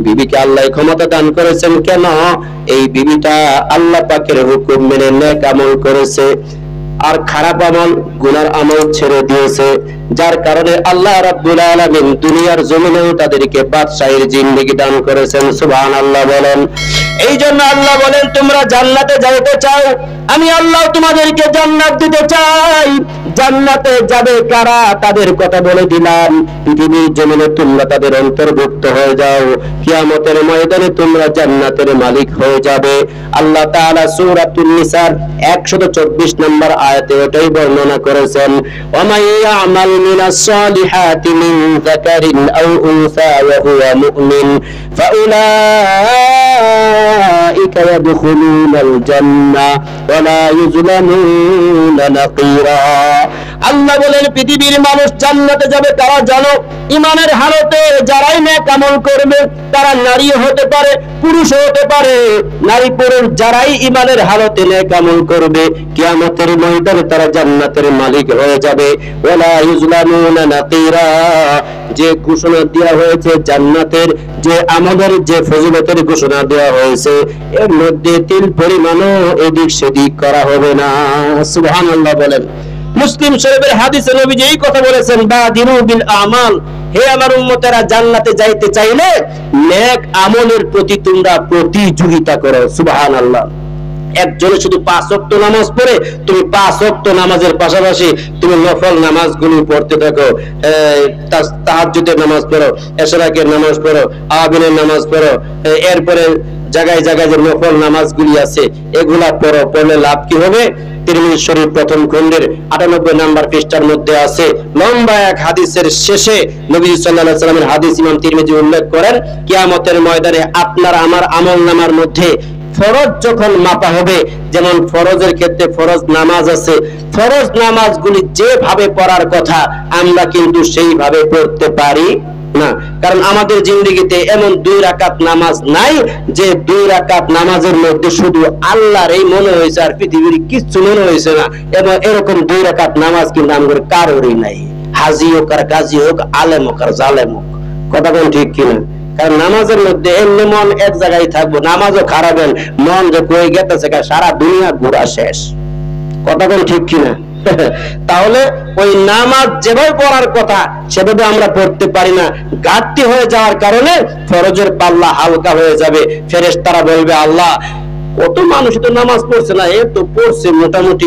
বিবিকে আল্লাহ ক্ষমতা দান করেছেন কেন? এই বিবিটা আল্লাহ পাকের হুকুম মেনে নেক আমল করেছে আর খারাপ আমল গুনার আমল ছেড়ে দিয়েছে, যার কারণে আল্লাহ রাব্বুল আলামিন দুনিয়ার জমিনেও তাদেরকে বাদশাহীর জিন্দেগি দান করেছেন। সুবহানাল্লাহ বলেন। এই জন্য আল্লাহ বলেন, তোমরা জান্নাতে যাইতে চাও, আমি আল্লাহ তোমাদেরকে জান্নাত দিতে চাই। জান্নাতে যাবে কারা? তাদের কথা বলে দিলাম। পৃথিবীর জমিনে তোমরা তাদের অন্তর্ভুক্ত হয়ে যাও, কিয়ামতের ময়দানে তোমরা জান্নাতের মালিক হয়ে যাবে। আল্লাহ তাআলা সূরাতুন নিসার 124 নম্বর আয়াতে এটাই বর্ণনা করেছেন, ওয়া মান ইয়ামাল মিনাস সালিহাতি মিন যাকারিন আও উনসা ওয়া হুয়া মুমিন ফাউলাইকা ইয়াদখুলুনাল জান্নাহ ওয়া লা ইউযলামুনা নাকিরা। আল্লাহ বলেন, পৃথিবীর মানুষ জান্নাতে যাবে তারা জানো, ঈমানের হালতে যারাই নেক আমল করবে, তারা নারী হতে পারে, পুরুষ হতে পারে, নারী পুরুষ যারাই ঈমানের হালতে নেক আমল করবে, কিয়ামতের ময়দানে তারা জান্নাতের মালিক হয়ে যাবে। ওয়ালা ইউযলামুনা নাকিরা। যে ঘোষণা দেওয়া হয়েছে জান্নাতের, যে আমাদের যে ফজিলতের ঘোষণা দেওয়া হয়েছে, এর মধ্যে তিল পরিমাণও এদিক সেদিক করা হবে না। সুবহানাল্লাহ বলেন। মুসলিম শরীফের হাদিসে নবীজি এই কথা বলেছেন, বাদিরু বিল আমাল, হে আমার উম্মতেরা, জান্নাতে যাইতে চাইলে নেক আমলের প্রতি তোমরা প্রতিযোগিতা করো। সুবহানাল্লাহ। একজনে শুধু 5 ওয়াক্ত নামাজ পড়ে, তুমি 5 ওয়াক্ত নামাজের পাশাপাশি তুমি নফল নামাজগুলো পড়তে থাকো, তাহাজ্জুদের নামাজ পড়ো, এশরাকের নামাজ পড়ো, আবিনের নামাজ পড়ো, এরপরে জায়গায় জায়গায় যে নফল নামাজগুলি আছে এগুলা পড়ো, পড়লে লাভ কি হবে? তিরমিজি শরীফ প্রথম খণ্ডের 98 নম্বর পৃষ্ঠার মধ্যে আছে লম্বা এক হাদিসের শেষে নবী সাল্লাল্লাহু আলাইহি ওয়াসাল্লামের হাদিস ইমাম তিরমিজি উল্লেখ করেন, কিয়ামতের ময়দানে আপনার আমার আমলনামার মধ্যে ফরজ যখন মাপা হবে, যেমন ফরজের ক্ষেত্রে ফরজ নামাজ আছে, ফরজ নামাজগুলি যেভাবে পড়ার কথা আমরা কিন্তু সেইভাবে পড়তে পারি না। কারণ আমাদের জিন্দেগিতে এমন 2 রাকাত নামাজ নাই যে 2 রাকাত নামাজের মধ্যে শুধু আল্লাহর এই মনে হয়েছে আর পৃথিবীর কিছু মনে হয়েছে না, এবং এরকম 2 রাকাত নামাজ কিন্তু আমাদের কারোরই নাই। হাজি হোক আর গাজী হোক, আলেম হোক আর জালেম হোক। কথা কোন ঠিক কিনা? কারণ নামাজের মধ্যে এমনি মন এক জায়গায় থাকবো, নামাজও খারাপ হল, মন যে কয়ে গেতেছে সারা দুনিয়া ঘোরা শেষ। কথা কোন ঠিক কিনা? তাহলে ওই নামাজ যেভাবে পড়ার কথা সেভাবে আমরা পড়তে পারি না, ঘাটতি হয়ে যাওয়ার কারণে ফরজের পাল্লা হালকা হয়ে যাবে। ফেরেশতারা বলবে, আল্লাহ কত মানুষ তো নামাজ পড়ছে না, এ তো পড়ছে মোটামুটি